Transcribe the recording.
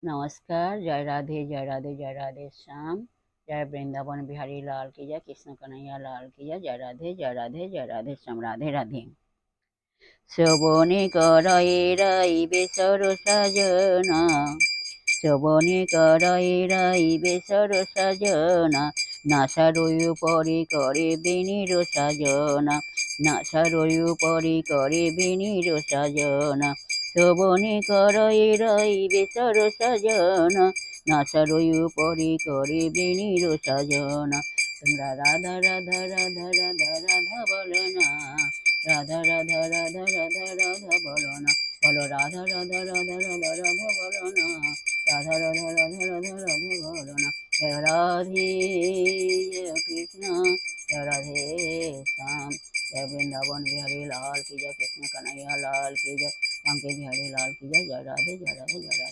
नमस्कार। जय राधे जय राधे जय राधे श्याम। जय वृंदावन बिहारी लाल की जय, कृष्ण कन्हैया लाल की जय। जय राधे जय राधे जय राधे श्याम। राधे राधे। शोभने कराए राई सरो सजना, शोभने कराए राई सरो सजना, नासारोय परे करे बेनिर साजना, नासारोय परे करे बेनिर साजना, शोभने कराए राई सरो सजना, नासारोय परे करे बेनिर साजना। তোমরা রাধা রাধা রাধা রাধা রাধা বলো না, রাধা রাধা রাধা রাধা রাধা বলো না, বলো রাধা রাধা রাধা রাধা রাধা বলো না, রাধা রাধা রাধা রাধা রাধা বলো না। জয় রাধে জয় কৃষ্ণ, জয় রাধে শ্যাম। जय वृंदावन बिहारी लाल की जय, कृष्ण कन्हैया लाल की जय, राम के बिहारी लाल की जय। जय राधे जय राधे जय राधे।